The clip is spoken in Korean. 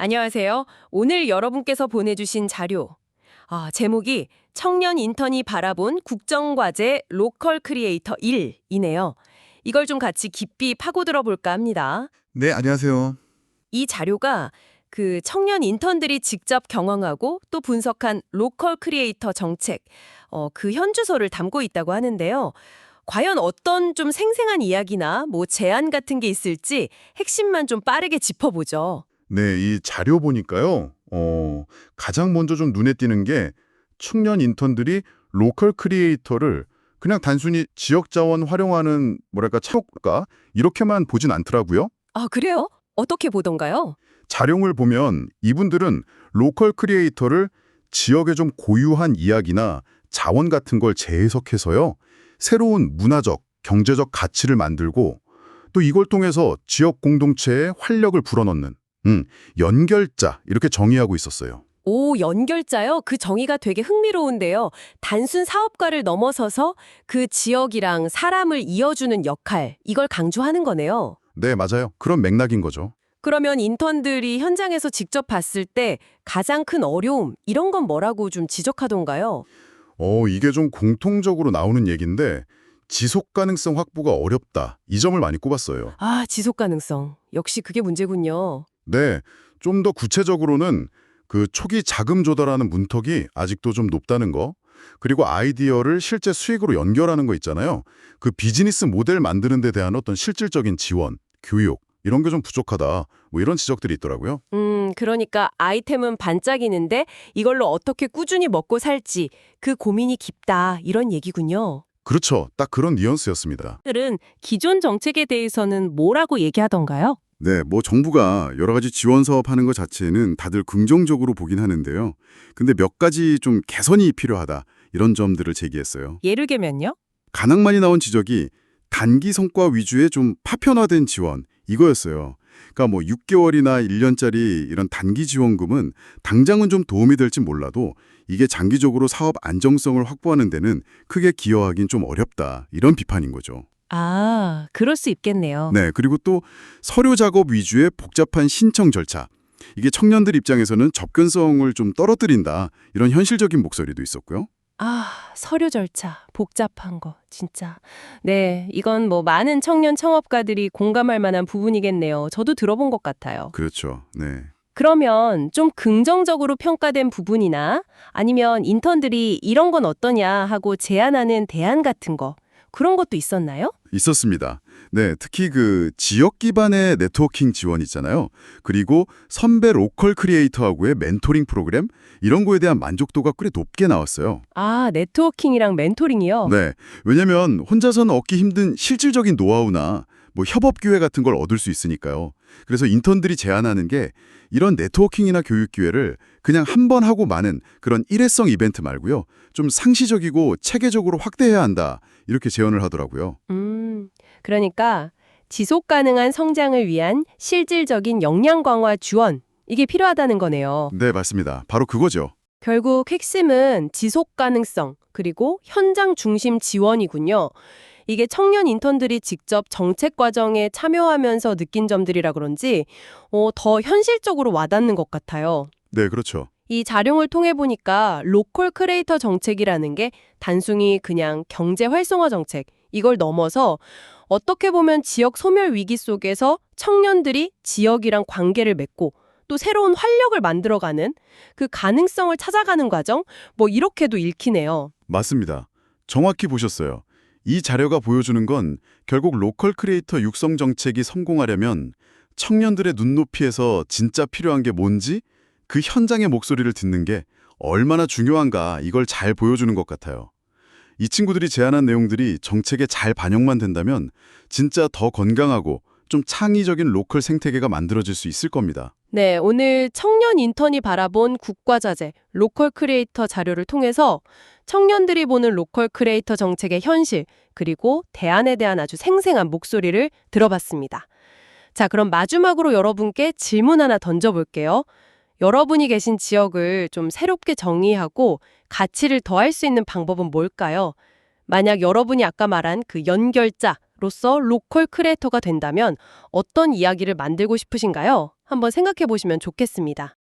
안녕하세요. 오늘 여러분께서 보내주신 자료. 제목이 청년 인턴이 바라본 국정과제 로컬 크리에이터 1이네요. 이걸 좀 같이 깊이 파고들어 볼까 합니다. 네, 안녕하세요. 이 자료가 그 청년 인턴들이 직접 경험하고 또 분석한 로컬 크리에이터 정책, 그 현주소를 담고 있다고 하는데요. 과연 어떤 좀 생생한 이야기나 뭐 제안 같은 게 있을지 핵심만 좀 빠르게 짚어보죠. 네, 이 자료 보니까요. 가장 먼저 좀 눈에 띄는 게 청년 인턴들이 로컬 크리에이터를 그냥 단순히 지역 자원 활용하는 뭐랄까 창업가 이렇게만 보진 않더라고요. 아, 그래요? 어떻게 보던가요? 자료를 보면 이분들은 로컬 크리에이터를 지역의 좀 고유한 이야기나 자원 같은 걸 재해석해서요. 새로운 문화적, 경제적 가치를 만들고 또 이걸 통해서 지역 공동체에 활력을 불어넣는 연결자 이렇게 정의하고 있었어요. 오, 연결자요? 그 정의가 되게 흥미로운데요. 단순 사업가를 넘어서서 그 지역이랑 사람을 이어주는 역할, 이걸 강조하는 거네요. 네, 맞아요. 그런 맥락인 거죠. 그러면 인턴들이 현장에서 직접 봤을 때 가장 큰 어려움, 이런 건 뭐라고 좀 지적하던가요? 이게 좀 공통적으로 나오는 얘기인데 지속 가능성 확보가 어렵다. 이 점을 많이 꼽았어요. 아, 지속 가능성. 역시 그게 문제군요. 네, 좀 더 구체적으로는 그 초기 자금 조달하는 문턱이 아직도 좀 높다는 거, 그리고 아이디어를 실제 수익으로 연결하는 거 있잖아요. 그 비즈니스 모델 만드는 데 대한 어떤 실질적인 지원, 교육, 이런 게 좀 부족하다. 뭐 이런 지적들이 있더라고요. 그러니까 아이템은 반짝이는데 이걸로 어떻게 꾸준히 먹고 살지 그 고민이 깊다 이런 얘기군요. 그렇죠. 딱 그런 뉘앙스였습니다. 들은 기존 정책에 대해서는 뭐라고 얘기하던가요? 네, 뭐 정부가 여러 가지 지원 사업 하는 것 자체는 다들 긍정적으로 보긴 하는데요. 근데 몇 가지 좀 개선이 필요하다. 이런 점들을 제기했어요. 예를 들면요? 가장 많이 나온 지적이 단기 성과 위주의 좀 파편화된 지원, 이거였어요. 그러니까 뭐 6개월이나 1년짜리 이런 단기 지원금은 당장은 좀 도움이 될지 몰라도 이게 장기적으로 사업 안정성을 확보하는 데는 크게 기여하긴 좀 어렵다. 이런 비판인 거죠. 아, 그럴 수 있겠네요. 네, 그리고 또 서류 작업 위주의 복잡한 신청 절차. 이게 청년들 입장에서는 접근성을 좀 떨어뜨린다. 이런 현실적인 목소리도 있었고요. 아, 서류 절차, 복잡한 거, 진짜. 네, 이건 뭐 많은 청년 창업가들이 공감할 만한 부분이겠네요. 저도 들어본 것 같아요. 그렇죠. 네. 그러면 좀 긍정적으로 평가된 부분이나 아니면 인턴들이 이런 건 어떠냐 하고 제안하는 대안 같은 거, 그런 것도 있었나요? 있었습니다. 네, 특히 그 지역 기반의 네트워킹 지원 있잖아요. 그리고 선배 로컬 크리에이터하고의 멘토링 프로그램 이런 거에 대한 만족도가 꽤 높게 나왔어요. 아, 네트워킹이랑 멘토링이요? 네, 왜냐면 혼자서는 얻기 힘든 실질적인 노하우나 뭐 협업 기회 같은 걸 얻을 수 있으니까요. 그래서 인턴들이 제안하는 게 이런 네트워킹이나 교육 기회를 그냥 한 번 하고 마는 그런 일회성 이벤트 말고요. 좀 상시적이고 체계적으로 확대해야 한다. 이렇게 제언을 하더라고요. 그러니까 지속 가능한 성장을 위한 실질적인 역량 강화 지원, 이게 필요하다는 거네요. 네, 맞습니다. 바로 그거죠. 결국 핵심은 지속 가능성, 그리고 현장 중심 지원이군요. 이게 청년 인턴들이 직접 정책 과정에 참여하면서 느낀 점들이라 그런지 더 현실적으로 와닿는 것 같아요. 네, 그렇죠. 이 자료를 통해 보니까 로컬 크리에이터 정책이라는 게 단순히 그냥 경제 활성화 정책, 이걸 넘어서 어떻게 보면 지역 소멸 위기 속에서 청년들이 지역이랑 관계를 맺고 또 새로운 활력을 만들어가는 그 가능성을 찾아가는 과정, 뭐 이렇게도 읽히네요. 맞습니다. 정확히 보셨어요. 이 자료가 보여주는 건 결국 로컬 크리에이터 육성 정책이 성공하려면 청년들의 눈높이에서 진짜 필요한 게 뭔지 그 현장의 목소리를 듣는 게 얼마나 중요한가 이걸 잘 보여주는 것 같아요. 이 친구들이 제안한 내용들이 정책에 잘 반영만 된다면 진짜 더 건강하고 좀 창의적인 로컬 생태계가 만들어질 수 있을 겁니다. 네, 오늘 청년 인턴이 바라본 국가자재, 로컬 크리에이터 자료를 통해서 청년들이 보는 로컬 크리에이터 정책의 현실, 그리고 대안에 대한 아주 생생한 목소리를 들어봤습니다. 자, 그럼 마지막으로 여러분께 질문 하나 던져볼게요. 여러분이 계신 지역을 좀 새롭게 정의하고 가치를 더할 수 있는 방법은 뭘까요? 만약 여러분이 아까 말한 그 연결자로서 로컬 크리에이터가 된다면 어떤 이야기를 만들고 싶으신가요? 한번 생각해 보시면 좋겠습니다.